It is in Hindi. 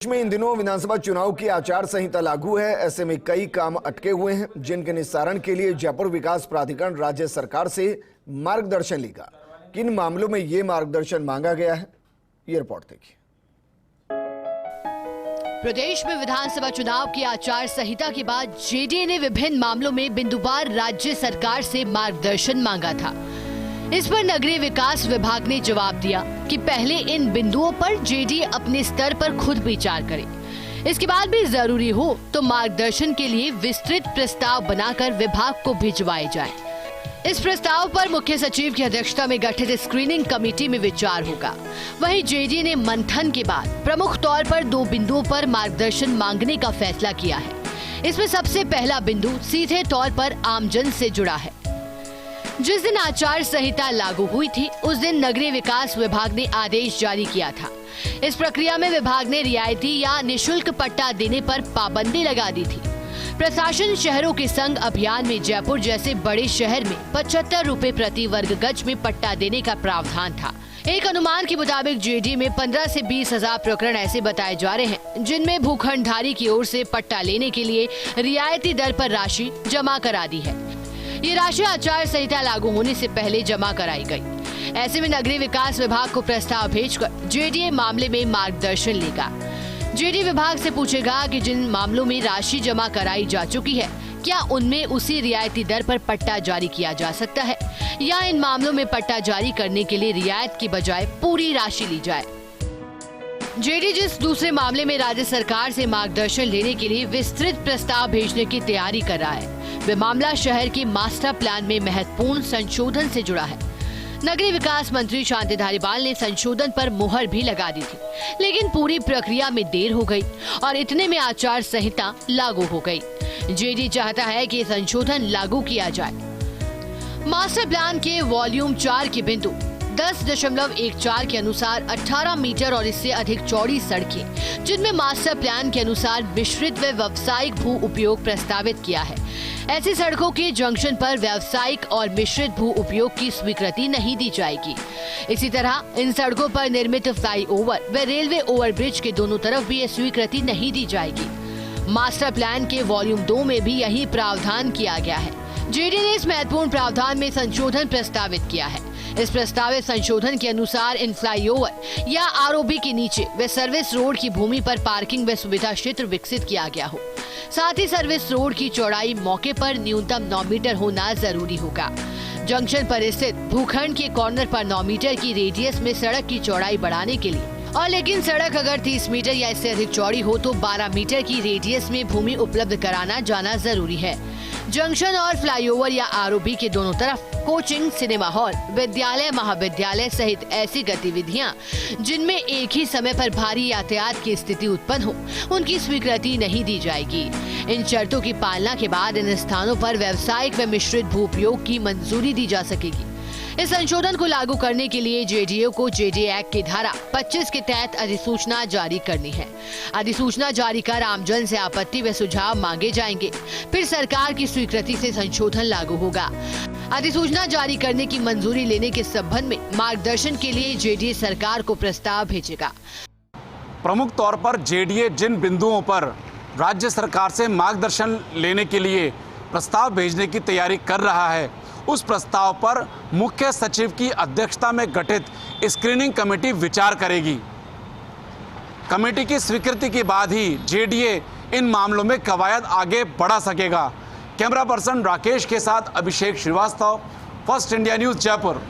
देश में इन दिनों विधानसभा चुनाव की आचार संहिता लागू है। ऐसे में कई काम अटके हुए हैं, जिनके निस्तारण के लिए जयपुर विकास प्राधिकरण राज्य सरकार से मार्गदर्शन लेगा। किन मामलों में ये मार्गदर्शन मांगा गया है, ये रिपोर्ट देखिए। प्रदेश में विधानसभा चुनाव की आचार संहिता के बाद जेडीए ने विभिन्न मामलों में बिंदुवार राज्य सरकार से मार्गदर्शन मांगा था। इस पर नगरीय विकास विभाग ने जवाब दिया कि पहले इन बिंदुओं पर जेडीए अपने स्तर पर खुद विचार करे। इसके बाद भी जरूरी हो तो मार्गदर्शन के लिए विस्तृत प्रस्ताव बनाकर विभाग को भिजवाए जाए। इस प्रस्ताव पर मुख्य सचिव की अध्यक्षता में गठित स्क्रीनिंग कमेटी में विचार होगा। वहीं जेडीए ने मंथन के बाद प्रमुख तौर पर 2 बिंदुओं पर मार्गदर्शन मांगने का फैसला किया है। इसमें सबसे पहला बिंदु सीधे तौर पर आमजन से जुड़ा है। जिस दिन आचार संहिता लागू हुई थी, उस दिन नगरीय विकास विभाग ने आदेश जारी किया था। इस प्रक्रिया में विभाग ने रियायती या निशुल्क पट्टा देने पर पाबंदी लगा दी थी। प्रशासन शहरों के संग अभियान में जयपुर जैसे बड़े शहर में 75 रुपए प्रति वर्ग गज में पट्टा देने का प्रावधान था। एक अनुमान के मुताबिक जेडीए में 15 से 20 हजार प्रकरण ऐसे बताए जा रहे हैं, जिनमें भूखंडधारी की ओर से पट्टा लेने के लिए रियायती दर पर राशि जमा करा दी है। ये राशि आचार संहिता लागू होने से पहले जमा कराई गई। ऐसे में नगरीय विकास विभाग को प्रस्ताव भेजकर जेडीए मामले में मार्गदर्शन लेगा। जेडीए विभाग से पूछेगा कि जिन मामलों में राशि जमा कराई जा चुकी है, क्या उनमें उसी रियायती दर पर पट्टा जारी किया जा सकता है, या इन मामलों में पट्टा जारी करने के लिए रियायत की बजाय पूरी राशि ली जाए। जेडीए जिस दूसरे मामले में राज्य सरकार से मार्गदर्शन लेने के लिए विस्तृत प्रस्ताव भेजने की तैयारी कर रहा है, वह मामला शहर के मास्टर प्लान में महत्वपूर्ण संशोधन से जुड़ा है। नगरीय विकास मंत्री शांति धारीवाल ने संशोधन पर मुहर भी लगा दी थी, लेकिन पूरी प्रक्रिया में देर हो गई और इतने में आचार संहिता लागू हो गई। जेडीए चाहता है कि संशोधन लागू किया जाए। मास्टर प्लान के वॉल्यूम 4 के बिंदु 10.14 के अनुसार 18 मीटर और इससे अधिक चौड़ी सड़कें, जिनमें मास्टर प्लान के अनुसार मिश्रित व व्यावसायिक भू उपयोग प्रस्तावित किया है। ऐसी सड़कों के जंक्शन पर व्यावसायिक और मिश्रित भू उपयोग की स्वीकृति नहीं दी जाएगी। इसी तरह इन सड़कों पर निर्मित फ्लाईओवर व रेलवे ओवरब्रिज के दोनों तरफ भी ये स्वीकृति नहीं दी जाएगी। मास्टर प्लान के वॉल्यूम 2 में भी यही प्रावधान किया गया है। जेडीए ने इस महत्वपूर्ण प्रावधान में संशोधन प्रस्तावित किया है। इस प्रस्तावित संशोधन के अनुसार इन फ्लाईओवर या आरओबी के नीचे व सर्विस रोड की भूमि पर पार्किंग व सुविधा क्षेत्र विकसित किया गया हो। साथ ही सर्विस रोड की चौड़ाई मौके पर न्यूनतम 9 मीटर होना जरूरी होगा। जंक्शन पर स्थित भूखंड के कॉर्नर पर 9 मीटर की रेडियस में सड़क की चौड़ाई बढ़ाने के लिए, और लेकिन सड़क अगर 30 मीटर या इससे अधिक चौड़ी हो तो 12 मीटर की रेडियस में भूमि उपलब्ध कराना जाना जरूरी है। जंक्शन और फ्लाईओवर या आरओबी के दोनों तरफ कोचिंग, सिनेमा हॉल, विद्यालय, महाविद्यालय सहित ऐसी गतिविधियां जिनमें एक ही समय पर भारी यातायात की स्थिति उत्पन्न हो, उनकी स्वीकृति नहीं दी जाएगी। इन शर्तों की पालना के बाद इन स्थानों पर व्यावसायिक व मिश्रित भू उपयोग की मंजूरी दी जा सकेगी। इस संशोधन को लागू करने के लिए जेडीए को जेडीए एक्ट की धारा 25 के तहत अधिसूचना जारी करनी है। अधिसूचना जारी कर आमजन से आपत्ति व सुझाव मांगे जाएंगे। फिर सरकार की स्वीकृति से संशोधन लागू होगा। अधिसूचना जारी करने की मंजूरी लेने के संबंध में मार्गदर्शन के लिए जेडीए सरकार को प्रस्ताव भेजेगा। प्रमुख तौर पर जेडीए जिन बिंदुओं पर राज्य सरकार से मार्गदर्शन लेने के लिए प्रस्ताव भेजने की तैयारी कर रहा है, उस प्रस्ताव पर मुख्य सचिव की अध्यक्षता में गठित स्क्रीनिंग कमेटी विचार करेगी। कमेटी की स्वीकृति के बाद ही जेडीए इन मामलों में कवायद आगे बढ़ा सकेगा। कैमरा पर्सन राकेश के साथ Abhishek Srivastava, First India News, Jaipur.